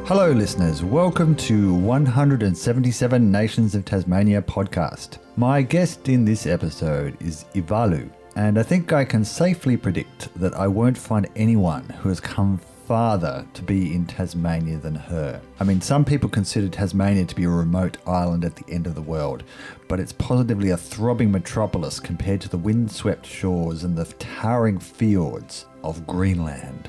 Hello listeners, welcome to 177 Nations of Tasmania podcast. My guest in this episode is Ivalu, and I think I can safely predict that I won't find anyone who has come farther to be in Tasmania than her. I mean, some people consider Tasmania to be a remote island at the end of the world, but it's positively a throbbing metropolis compared to the windswept shores and the towering fjords of Greenland.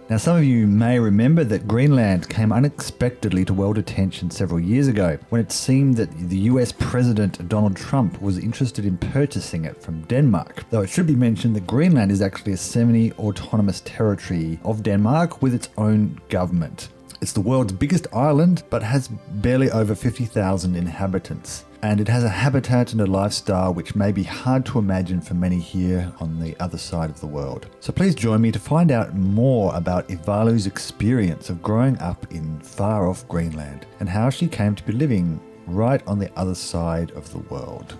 Now, some of you may remember that Greenland came unexpectedly to world attention several years ago when it seemed that the US President Donald Trump was interested in purchasing it from Denmark. Though it should be mentioned that Greenland is actually a semi-autonomous territory of Denmark with its own government. It's the world's biggest island, but has barely over 50,000 inhabitants. And it has a habitat and a lifestyle which may be hard to imagine for many here on the other side of the world. So please join me to find out more about Ivalu's experience of growing up in far-off Greenland and how she came to be living right on the other side of the world.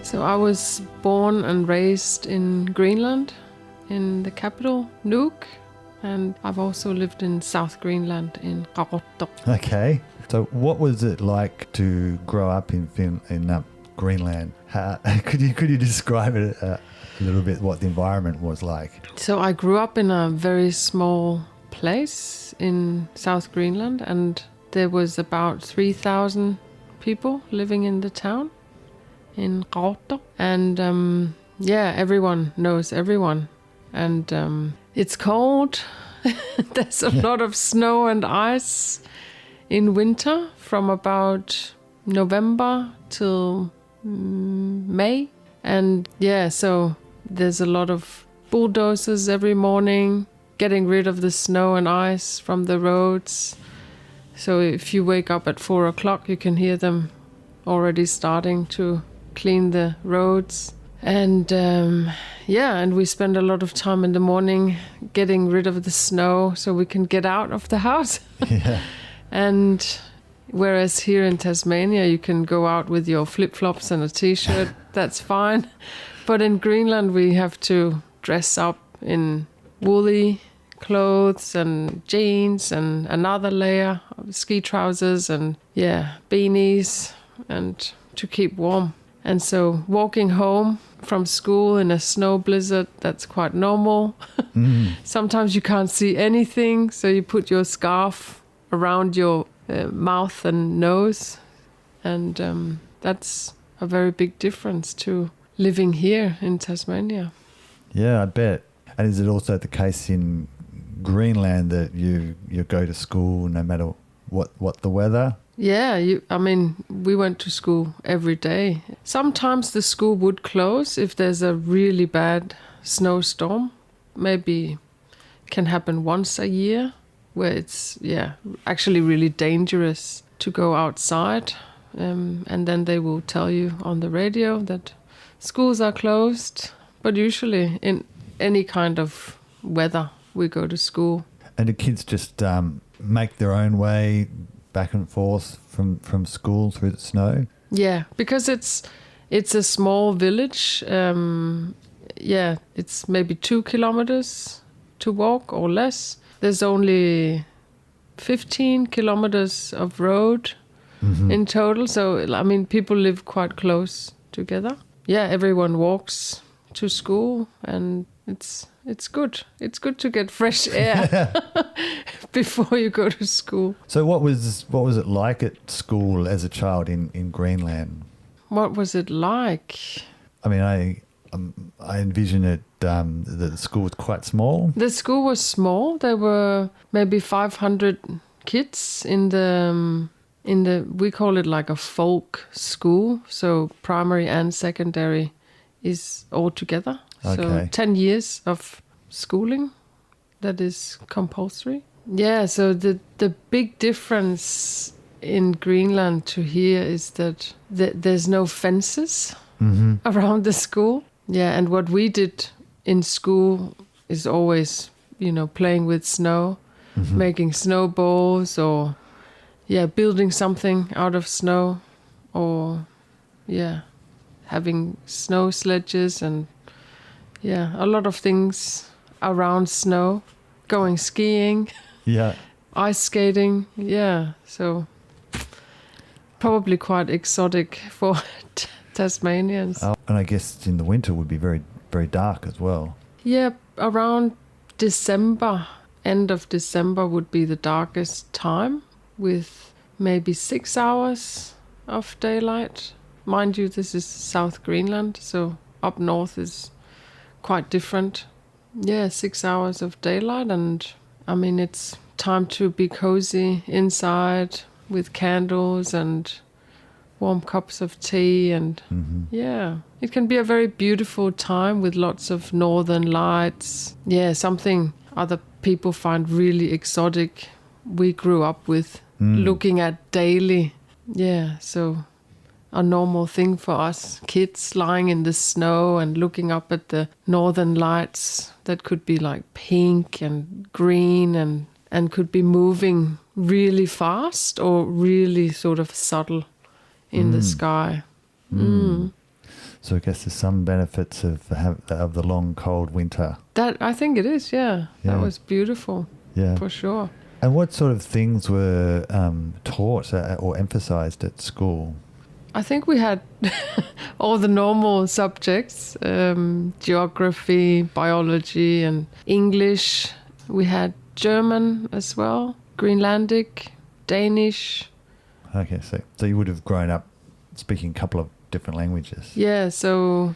So I was born and raised in Greenland, in the capital, Nuuk. And I've also lived in South Greenland in Qaqortoq. Okay. So what was it like to grow up in Greenland? Could you describe it a little bit, what the environment was like? So I grew up in a very small place in South Greenland, and there was about 3,000 people living in the town in Qaqortoq. And everyone knows everyone. And it's cold. There's a lot of snow and ice in winter from about November till May. And so there's a lot of bulldozers every morning getting rid of the snow and ice from the roads. So if you wake up at 4 o'clock, you can hear them already starting to clean the roads. And and we spend a lot of time in the morning getting rid of the snow so we can get out of the house. Yeah. And whereas here in Tasmania, you can go out with your flip-flops and a t-shirt, that's fine. But in Greenland, we have to dress up in woolly clothes and jeans and another layer of ski trousers and beanies and to keep warm. And so walking home from school in a snow blizzard, that's quite normal. Sometimes you can't see anything, so you put your scarf around your mouth and nose. And that's a very big difference to living here in Tasmania. Yeah, I bet. And is it also the case in Greenland that you go to school no matter what the weather? Yeah, we went to school every day. Sometimes the school would close if there's a really bad snowstorm. Maybe it can happen once a year where it's, actually really dangerous to go outside. And then they will tell you on the radio that schools are closed. But usually in any kind of weather, we go to school. And the kids just make their own way back and forth from school through the snow? Yeah, because it's a small village. It's maybe 2 kilometers to walk or less. There's only 15 kilometers of road in total. So, people live quite close together. Yeah, everyone walks to school and it's good. It's good to get fresh air before you go to school. So what was it like at school as a child in Greenland? What was it like? I envision it the school was quite small. The school was small. There were maybe 500 kids in the we call it like a folk school. So primary and secondary is all together. Okay. So 10 years of schooling, that is compulsory. Yeah, so the big difference in Greenland to here is that there's no fences around the school. Yeah, and what we did in school is always, playing with snow, making snowballs or, building something out of snow or, having snow sledges and Yeah, a lot of things around snow, going skiing, Yeah. ice skating. Yeah, so probably quite exotic for Tasmanians. And I guess in the winter would be very, very dark as well. Yeah, around December, end of December would be the darkest time, with maybe 6 hours of daylight. Mind you, this is South Greenland, so up north is quite different. Yeah, 6 hours of daylight, and I mean, it's time to be cozy inside with candles and warm cups of tea, and yeah, it can be a very beautiful time with lots of northern lights. Yeah, something other people find really exotic, we grew up with looking at daily. Yeah, so a normal thing for us kids, lying in the snow and looking up at the northern lights that could be like pink and green and could be moving really fast or really sort of subtle in the sky. So I guess there's some benefits of the long, cold winter. That, I think it is, yeah. Yeah. That was beautiful, Yeah. for sure. And what sort of things were taught or emphasized at school? I think we had all the normal subjects, geography, biology, and English. We had German as well, Greenlandic, Danish. Okay, so you would have grown up speaking a couple of different languages. Yeah, so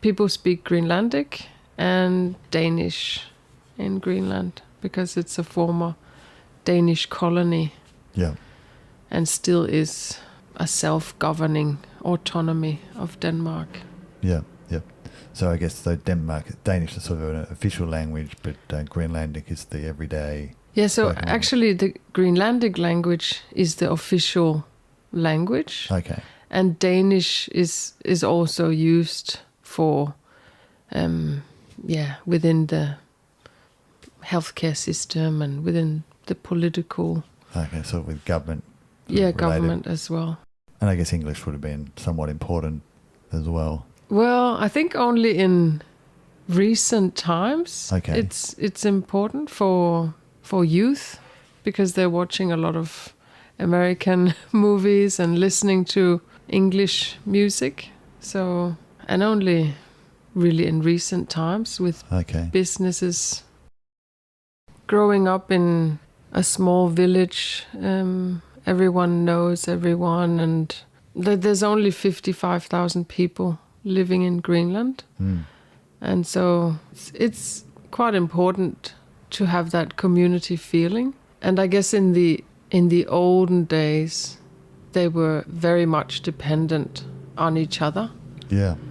people speak Greenlandic and Danish in Greenland because it's a former Danish colony. Yeah. And still is a self-governing autonomy of Denmark. Yeah, yeah. So I guess Danish is sort of an official language, but Greenlandic is the everyday. Yeah, so actually the Greenlandic language is the official language. Okay. And Danish is also used for, within the healthcare system and within the political. Okay, so with government. Yeah, government as well. And I guess English would have been somewhat important as well. Well, I think only in recent times. Okay. It's important for youth because they're watching a lot of American movies and listening to English music. So, and only really in recent times with businesses. Growing up in a small village, everyone knows everyone, and there's only 55,000 people living in Greenland. And so it's quite important to have that community feeling. And I guess in the olden days, they were very much dependent on each other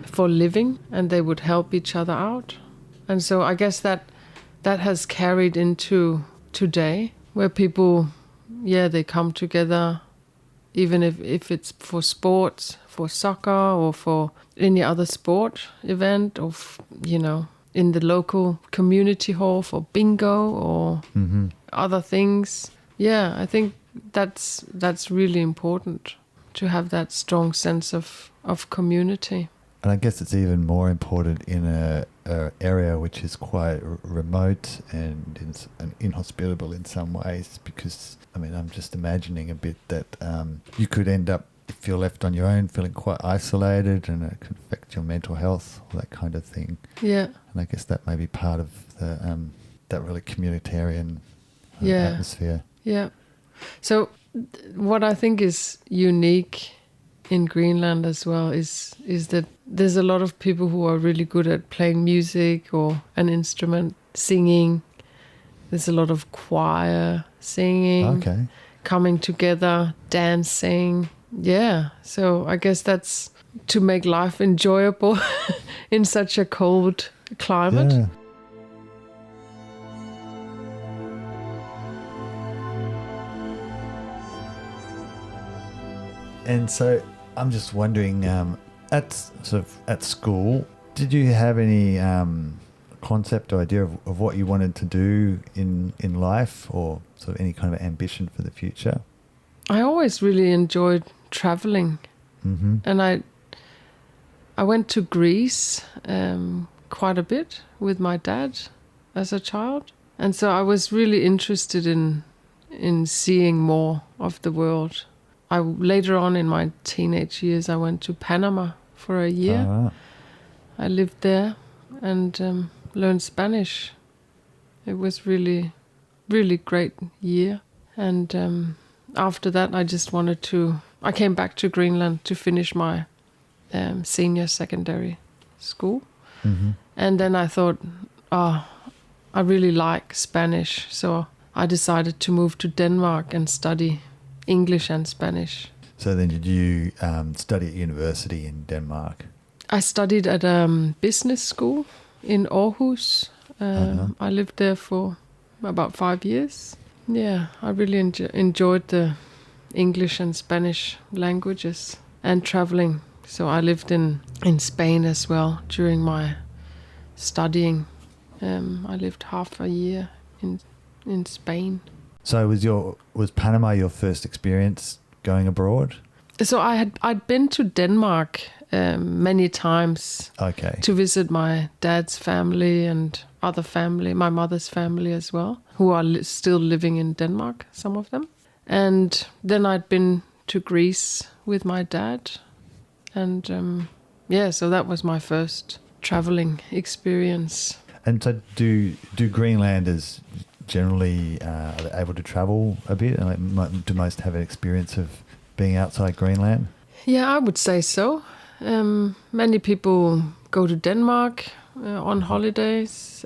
for living, and they would help each other out. And so I guess that has carried into today, where people, they come together, even if it's for sports, for soccer or for any other sport event, or in the local community hall for bingo or other things. Yeah, I think that's really important to have that strong sense of community. And I guess it's even more important in a area which is quite remote and inhospitable in some ways, because I mean, I'm just imagining a bit that you could end up, if you're left on your own, feeling quite isolated, and it could affect your mental health, all that kind of thing. Yeah. And I guess that may be part of the that really communitarian atmosphere. Yeah. So what I think is unique in Greenland as well is that there's a lot of people who are really good at playing music or an instrument, singing. There's a lot of choir singing, coming together, dancing. Yeah, so I guess that's to make life enjoyable in such a cold climate. Yeah. And so I'm just wondering, at school, did you have any concept or idea of what you wanted to do in life, or sort of any kind of ambition for the future? I always really enjoyed traveling. And I went to Greece quite a bit with my dad as a child. And so I was really interested in seeing more of the world. Later on in my teenage years, I went to Panama for a year. Oh, wow. I lived there and learned Spanish. It was really, really great year. And after that, I came back to Greenland to finish my senior secondary school. Mm-hmm. And then I thought, I really like Spanish. So I decided to move to Denmark and study English and Spanish. So then did you study at university in Denmark? I studied at a business school in Aarhus. I lived there for about 5 years. Yeah, I really enjoyed the English and Spanish languages and traveling. So I lived in Spain as well during my studying. I lived half a year in Spain. So was Panama your first experience going abroad? So I'd been to Denmark many times. Okay. To visit my dad's family and other family, my mother's family as well, who are still living in Denmark, some of them. And then I'd been to Greece with my dad. And so that was my first traveling experience. And so do Greenlanders generally are they able to travel a bit? And do most have an experience of being outside Greenland? Yeah, I would say so. Many people go to Denmark on holidays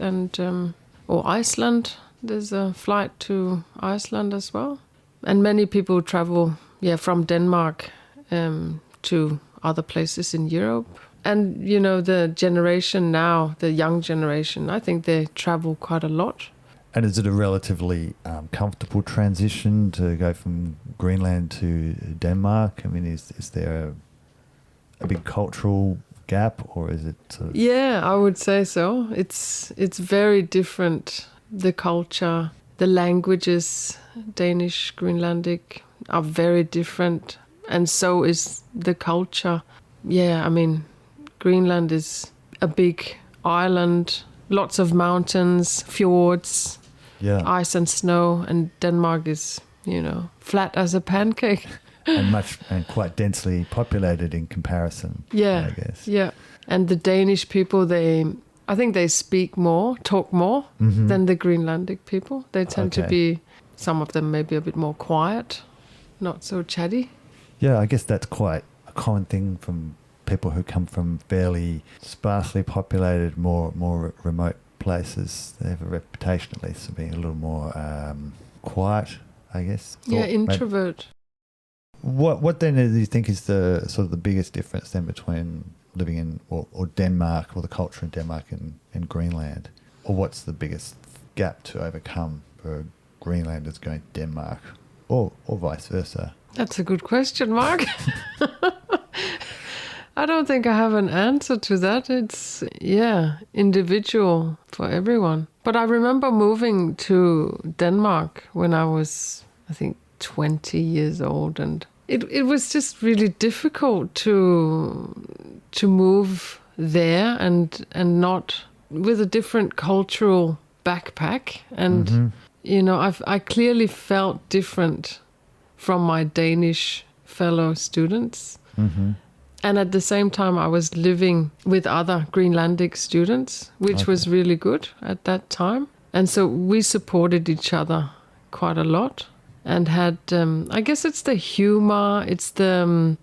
or Iceland. There's a flight to Iceland as well. And many people travel from Denmark to other places in Europe. And, the generation now, the young generation, I think they travel quite a lot. And is it a relatively comfortable transition to go from Greenland to Denmark? I mean, is there a big cultural gap, or is it sort of... Yeah, I would say so. It's very different. The culture, the languages, Danish, Greenlandic, are very different. And so is the culture. Yeah, I mean, Greenland is a big island, lots of mountains, fjords, ice and snow, and Denmark is, flat as a pancake. and quite densely populated in comparison, I guess. Yeah. And the Danish people, I think they talk more than the Greenlandic people. They tend to be, some of them maybe a bit more quiet, not so chatty. Yeah, I guess that's quite a common thing from people who come from fairly sparsely populated, more remote places. They have a reputation, at least, of being a little more quiet, I guess. Yeah, introvert. What then do you think is the sort of the biggest difference then between living in or Denmark, or the culture in Denmark and Greenland? Or what's the biggest gap to overcome for Greenlanders going to Denmark, or vice versa? That's a good question, Mark. I don't think I have an answer to that. It's, individual for everyone. But I remember moving to Denmark when I was, I think, 20 years old. And it was just really difficult to move there and not with a different cultural backpack. And, I clearly felt different from my Danish fellow students. Mm-hmm. And at the same time, I was living with other Greenlandic students, which was really good at that time. And so we supported each other quite a lot and had, I guess it's the humor, it's the,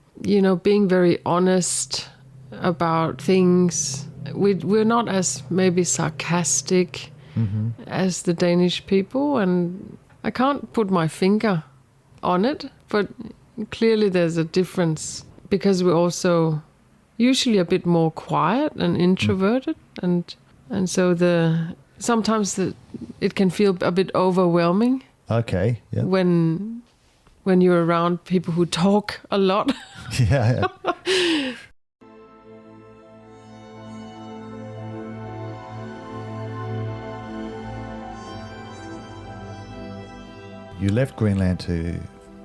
being very honest about things. We're not as maybe sarcastic as the Danish people. And I can't put my finger on it, but clearly there's a difference. Because we're also usually a bit more quiet and introverted, and so sometimes it can feel a bit overwhelming. Okay. Yeah. When you're around people who talk a lot. Yeah. You left Greenland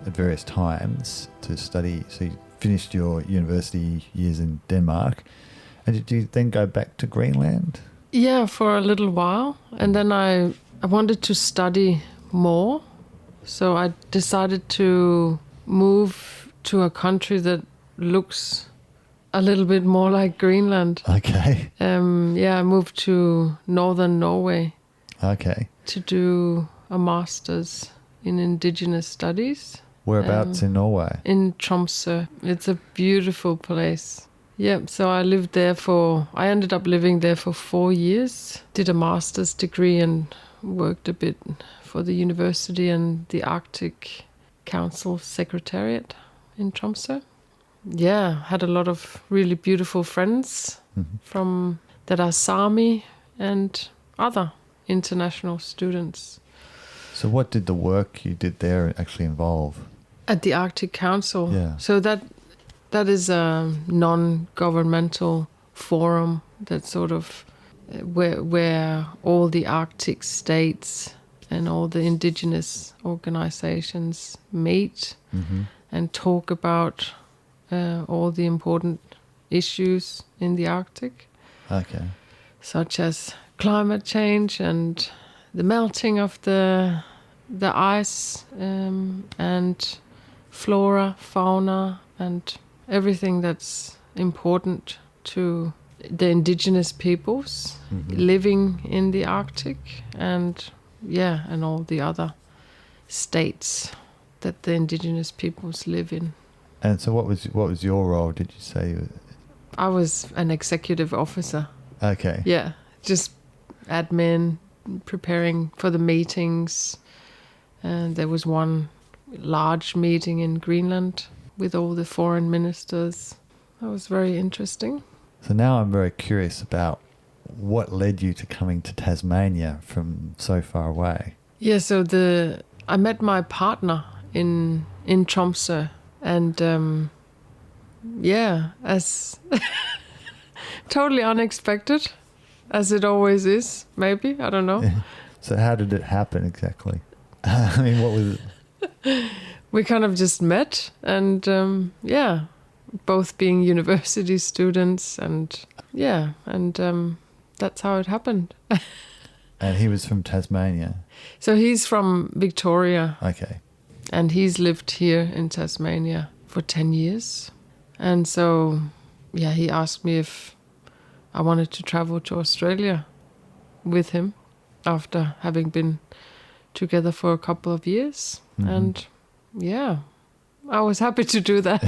at various times to study. So you finished your university years in Denmark, And did you then go back to Greenland? Yeah, for a little while. And then I wanted to study more. So I decided to move to a country that looks a little bit more like Greenland. Okay. I moved to northern Norway. Okay. To do a master's in Indigenous Studies. Whereabouts in Norway? In Tromso. It's a beautiful place. Yep, so I ended up living there for 4 years. Did a master's degree and worked a bit for the university and the Arctic Council Secretariat in Tromso. Yeah, had a lot of really beautiful friends from that are Sami and other international students. So what did the work you did there actually involve? At the Arctic Council. Yeah. So that is a non-governmental forum that sort of where all the Arctic states and all the indigenous organizations meet and talk about all the important issues in the Arctic. Okay. Such as climate change and the melting of the ice and flora, fauna, and everything that's important to the indigenous peoples living in the Arctic and all the other states that the indigenous peoples live in. And so what was your role, did you say? I was an executive officer. Okay. Yeah, just admin, preparing for the meetings. And there was one large meeting in Greenland with all the foreign ministers. That was very interesting. So now I'm very curious about what led you to coming to Tasmania from so far away. Yeah, so I met my partner in Tromso, and as totally unexpected, as it always is, maybe, I don't know. So how did it happen exactly? I mean, what was it? We kind of just met, and both being university students, and that's how it happened. And he was from Tasmania? So he's from Victoria. Okay. And he's lived here in Tasmania for 10 years. And so, he asked me if I wanted to travel to Australia with him after having been together for a couple of years. And I was happy to do that.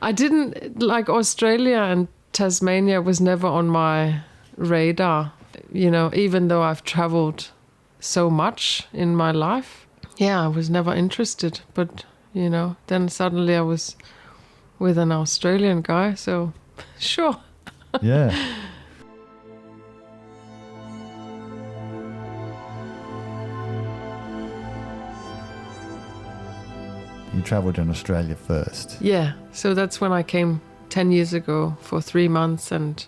I didn't, like, Australia and Tasmania was never on my radar, even though I've traveled so much in my life. I was never interested, but, then suddenly I was with an Australian guy, so sure. Yeah. You travelled in Australia first? Yeah, so that's when I came 10 years ago for 3 months, and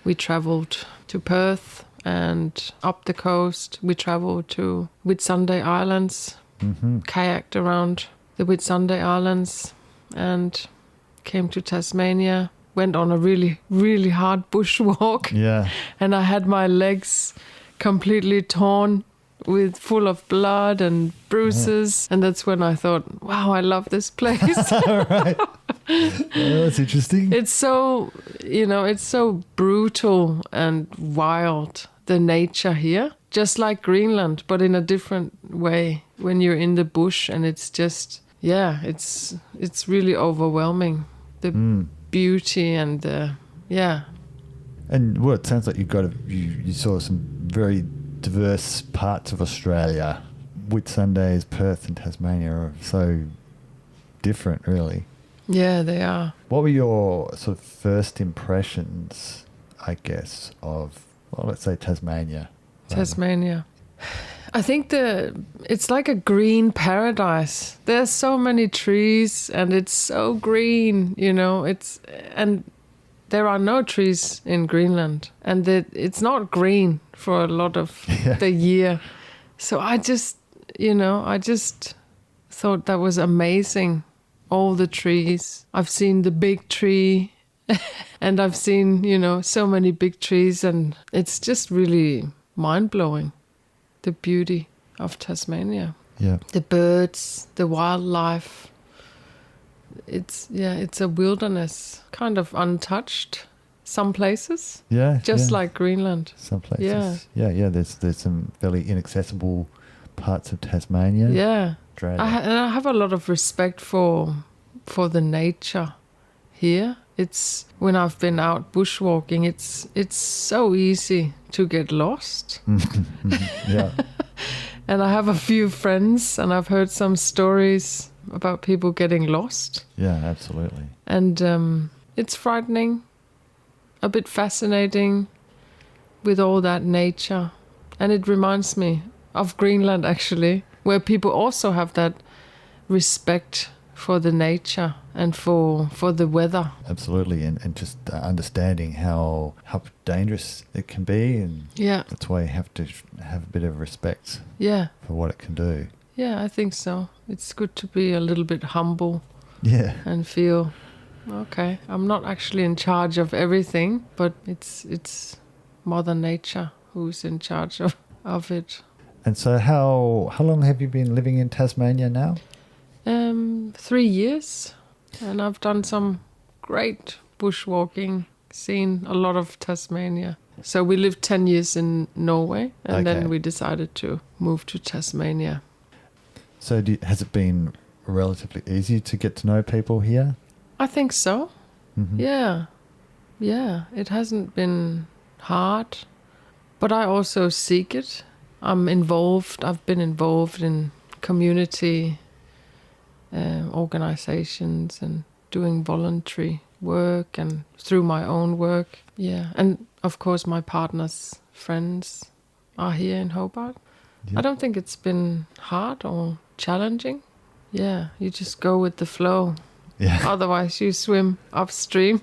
we travelled to Perth and up the coast. We travelled to Whitsunday Islands, kayaked around the Whitsunday Islands and came to Tasmania, went on a really, really hard bushwalk. Yeah. And I had my legs completely torn full of blood and bruises. And that's when I thought, wow, I love this place. Right. That's interesting. It's so, it's so brutal and wild, the nature here. Just like Greenland, but in a different way. When you're in the bush, and it's just, it's really overwhelming. The beauty and And it sounds like you saw some very diverse parts of Australia. Whitsundays, Perth and Tasmania are so different, really. Yeah, they are. What were your sort of first impressions, I guess, of, let's say Tasmania? Tasmania. I think it's like a green paradise. There's so many trees and it's so green, and there are no trees in Greenland, and it's not green for a lot of the year. So I just thought that was amazing. All the trees. I've seen the big tree And I've seen, so many big trees, and it's just really mind-blowing, the beauty of Tasmania. Yeah. The birds, the wildlife. It's a wilderness, kind of untouched. Some places, Just like Greenland. Some places. Yeah. There's some fairly inaccessible parts of Tasmania. Yeah. I have a lot of respect for the nature here. It's when I've been out bushwalking, it's so easy to get lost. Yeah. And I have a few friends, and I've heard some stories about people getting lost. Yeah, absolutely. And it's frightening, a bit fascinating with all that nature. And it reminds me of Greenland, actually, where people also have that respect for the nature and for the weather. Absolutely, and just understanding how dangerous it can be, and that's why you have to have a bit of respect for what it can do. Yeah, I think so. It's good to be a little bit humble. Yeah. And feel, okay, I'm not actually in charge of everything, but it's Mother Nature who's in charge of it. And so how long have you been living in Tasmania now? 3 years, and I've done some great bushwalking, seen a lot of Tasmania. So we lived 10 years in Norway, and then we decided to move to Tasmania. So has it been relatively easy to get to know people here? I think so. Mm-hmm. Yeah, it hasn't been hard, but I also seek it. I've been involved in community organizations and doing voluntary work and through my own work. Yeah, and of course my partner's friends are here in Hobart. Yeah. I don't think it's been hard or challenging. Yeah, you just go with the flow. Yeah. Otherwise you swim upstream.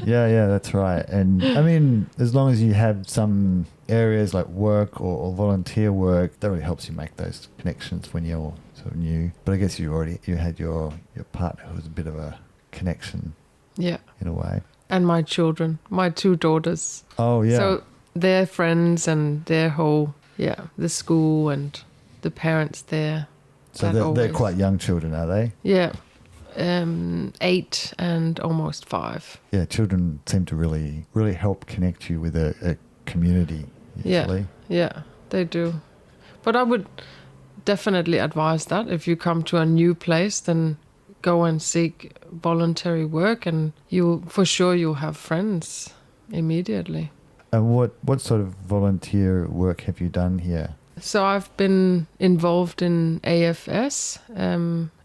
Yeah, that's right. And I mean, as long as you have some areas like work or volunteer work, that really helps you make those connections when you're sort of new. But I guess you had your partner who was a bit of a connection. Yeah. In a way. And my children, my 2 daughters. Oh, yeah. So their friends and their whole, the school and the parents there. So they're quite young children, are they? Yeah. 8 and almost 5. Yeah, children seem to really, really help connect you with a community, usually. Yeah, they do. But I would definitely advise that if you come to a new place, then go and seek voluntary work, and you'll have friends immediately. And what sort of volunteer work have you done here? So I've been involved in AFS.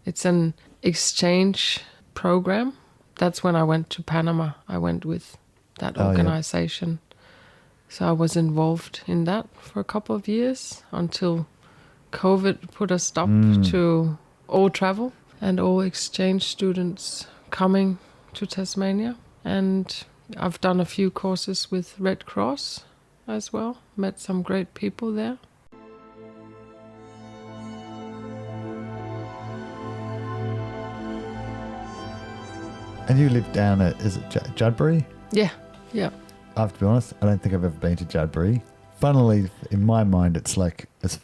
It's an exchange program. That's when I went to Panama. I went with that organization. Yeah. So I was involved in that for a couple of years until COVID put a stop to all travel and all exchange students coming to Tasmania. And I've done a few courses with Red Cross as well. Met some great people there. And you live down at, is it Judbury? Yeah. I have to be honest, I don't think I've ever been to Judbury. Funnily, in my mind, it's like it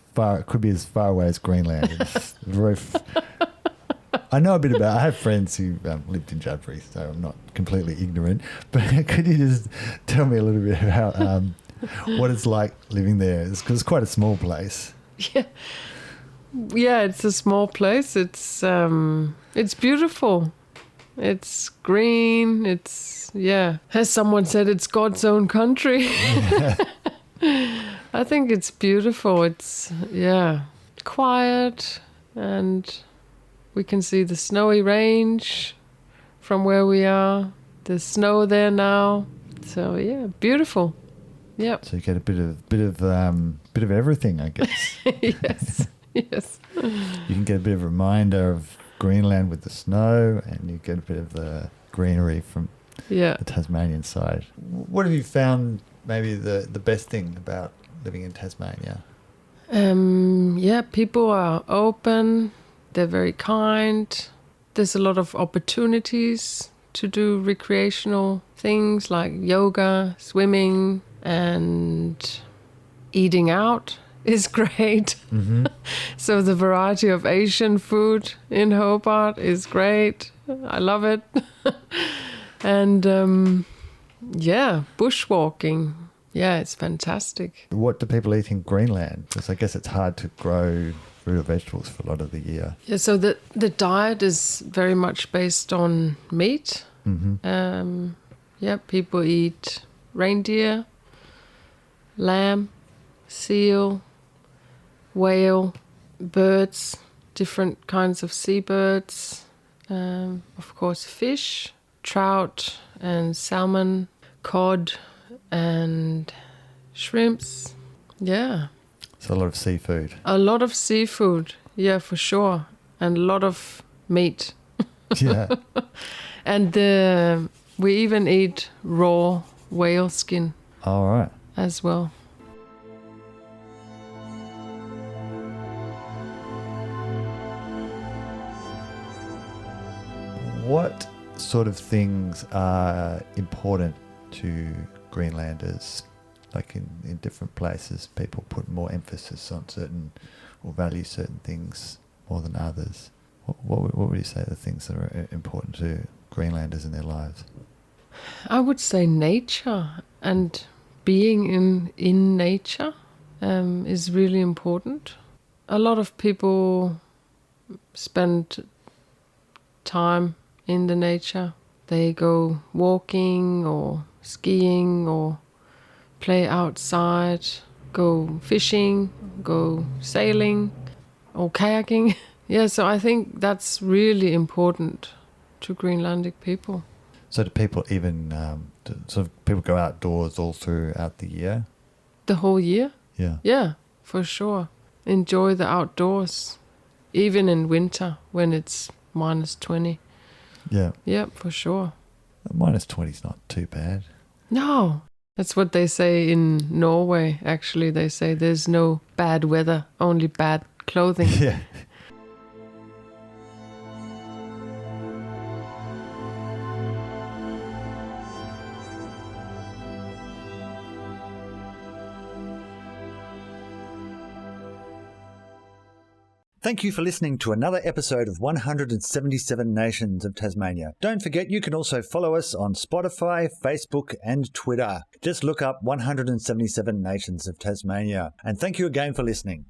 could be as far away as Greenland. It's I know a bit about it. I have friends who lived in Judbury, so I'm not completely ignorant. But could you just tell me a little bit about what it's like living there? Because it's quite a small place. Yeah, it's a small place. It's beautiful. It's green. As someone said, it's God's own country. I think it's beautiful. It's, quiet, and we can see the snowy range from where we are. There's snow there now. So, beautiful. Yeah. So you get a bit of everything, I guess. Yes. You can get a bit of a reminder of Greenland with the snow, and you get a bit of the greenery from the Tasmanian side. What have you found maybe the best thing about living in Tasmania? People are open. They're very kind. There's a lot of opportunities to do recreational things like yoga, swimming, and eating out is great. Mm-hmm. So the variety of Asian food in Hobart is great. I love it. And bushwalking. Yeah, it's fantastic. What do people eat in Greenland? Because I guess it's hard to grow fruit or vegetables for a lot of the year. Yeah, so the diet is very much based on meat. Mm-hmm. People eat reindeer, lamb, seal, whale, birds, different kinds of seabirds, of course fish, trout and salmon, cod and shrimps. Yeah. So a lot of seafood. A lot of seafood, yeah, for sure. And a lot of meat. Yeah. And we even eat raw whale skin All right. as well. What sort of things are important to Greenlanders? Like in different places, people put more emphasis on certain or value certain things more than others. What would you say are the things that are important to Greenlanders in their lives? I would say nature and being in nature is really important. A lot of people spend time in the nature. They go walking or skiing or play outside, go fishing, go sailing or kayaking. Yeah, so I think that's really important to Greenlandic people. So do people even, people go outdoors all throughout the year? The whole year? Yeah. Yeah, for sure. Enjoy the outdoors, even in winter when it's -20. Yeah. Yeah, for sure. -20 is not too bad. No, that's what they say in Norway, actually. They say there's no bad weather, only bad clothing. Yeah. Thank you for listening to another episode of 177 Nations of Tasmania. Don't forget you can also follow us on Spotify, Facebook and Twitter. Just look up 177 Nations of Tasmania. And thank you again for listening.